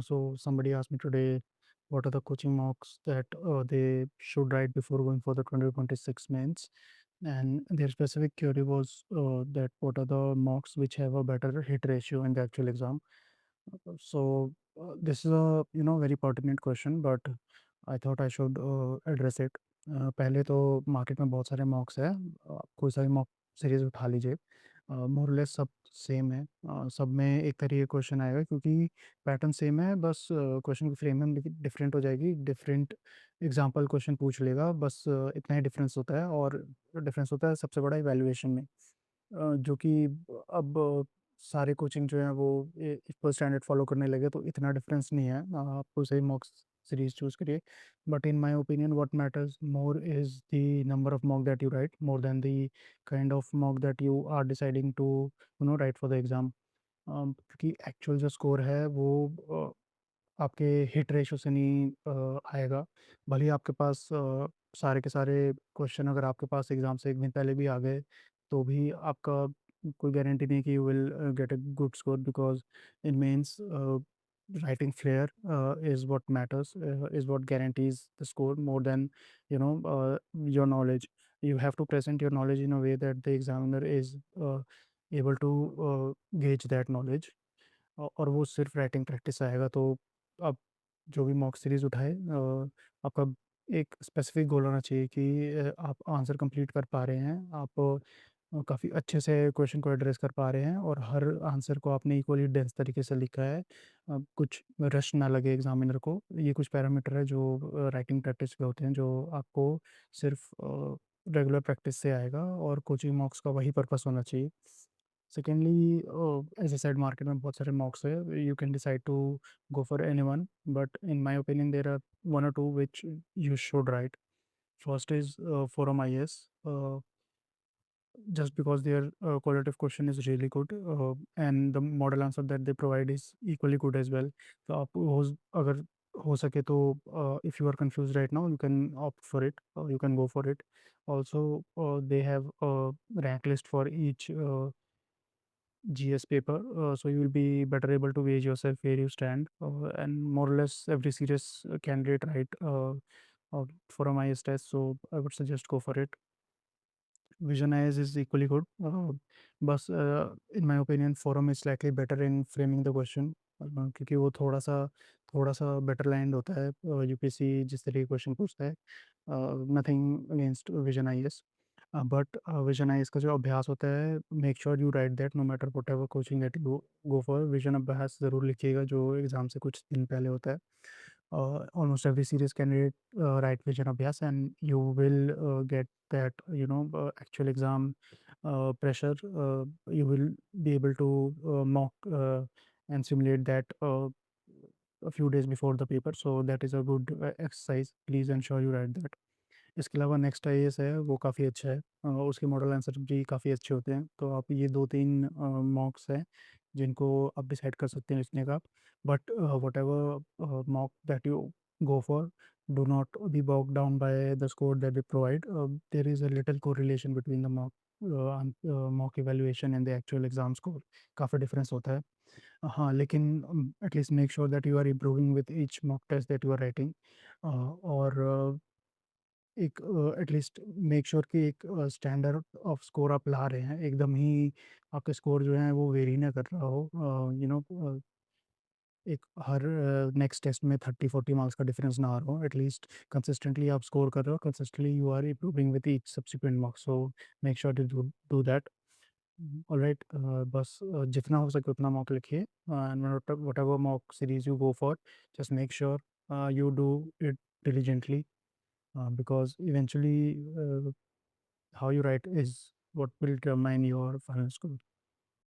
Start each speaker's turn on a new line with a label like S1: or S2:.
S1: So somebody asked me today what are the coaching mocks that they should write before going for the 2026 mains. And their specific query was that what are the mocks which have a better hit ratio in the actual exam. This is a very pertinent question, but I thought I should address it. पहले तो market में बहुत सारे mocks है, कोई सा भी mock series उठा लीजिए, मोरलेस सब सेम है। सब में एक तरीके क्वेश्चन आएगा क्योंकि पैटर्न सेम है, बस क्वेश्चन की फ्रेम में डिफरेंट हो जाएगी, डिफरेंट एग्जांपल क्वेश्चन पूछ लेगा, बस इतना ही डिफरेंस होता है। और डिफरेंस होता है सबसे बड़ा इवैल्यूएशन में, जो कि अब सारे कोचिंग जो हैं वो इक्वल स्टैंडर्ड फॉलो करने लगे, तो इतना डिफरेंस नहीं है। आप कोई सही मॉक सीरीज चूज करिए, but in my opinion what matters more is the number of mock that you write more than the kind of mock that you are deciding to write for the exam. क्योंकि actual जो score है वो आपके hit ratio से नहीं आएगा। भले ही आपके पास सारे के सारे क्वेश्चन अगर आपके पास एग्ज़ाम से एक दिन पहले भी आ गए, तो भी आपका कोई गारंटी नहीं कि you will get a good score, because in mains writing flair is what matters, is what guarantees the score more than your knowledge. You have to present your knowledge in a way that the examiner is able to gauge that knowledge, और वो सिर्फ writing practice से आएगा। तो आप जो भी mock series उठाए, आपका एक स्पेसिफिक गोल होना चाहिए कि आप आंसर कंप्लीट कर पा रहे हैं, आप काफ़ी अच्छे से क्वेश्चन को एड्रेस कर पा रहे हैं, और हर आंसर को आपने इक्वली डेंस तरीके से लिखा है। कुछ रश ना लगे एग्जामिनर को। ये कुछ पैरामीटर है जो राइटिंग प्रैक्टिस के होते हैं, जो आपको सिर्फ रेगुलर प्रैक्टिस से आएगा, और कोचिंग मॉक्स का वही पर्पस होना चाहिए। Secondly, as a side market में बहुत सारे मॉक्स है, you can decide to go for any one, but in my opinion there are one और two which you should write. First is Forum IS, just because their qualitative question is really good, and the model answer that they provide is equally good as well. तो आप अगर हो सके तो, if you are confused right now, you can opt for it, you can go for it. Also, they have a rank list for each GS paper, so you will be better able to gauge yourself where you stand, and more or less every serious candidate write Forum IS test, so I would suggest go for it. Vision IS is equally good, बस in my opinion Forum is slightly better in framing the question, क्योंकि वो थोड़ा सा better land होता है। UPSC जिस तरह के क्वेश्चन पूछता है, nothing against Vision IAS, but Vision IAS का जो अभ्यास होता है, make sure you write that no matter whatever coaching that you go for. Vision Abhyaas ज़रूर लिखिएगा जो एग्ज़ाम से कुछ दिन पहले होता है। Almost every serious candidate write vision abhyas, and you will get that actual exam pressure. You will be able to mock and simulate that a few days before the paper, so that is a good exercise. Please ensure you write that. इसके अलावा next IAS है, वो काफ़ी अच्छा है, उसके model answer भी काफ़ी अच्छे होते हैं। तो आप ये 2-3 मॉक्स हैं जिनको आप डिसाइड कर सकते हैं लिखने का। But whatever mock that you go for, do not be bogged down by the score that they provide. There is a little correlation between the mock evaluation and the actual exam score. काफ़ी difference होता है। हाँ, लेकिन at least make sure that you are improving with each mock test that you are writing, और एक at least make sure कि एक standard off score आप ला रहे हैं, एकदम ही आपके स्कोर जो हैं वो वेरी ना कर रहा हो। एक हर नेक्स्ट टेस्ट में 30-40 मार्क्स का डिफरेंस ना आ रहा हो, एटलीस्ट कंसिस्टेंटली आप स्कोर कर रहे हो, consistently you are improving with each subsequent marks, so make sure to do that. Alright, बस जितना हो सके उतना मॉक लिखिए, and whatever mock series you go for, just make sure you do it diligently, because eventually how you write is what will determine your final score.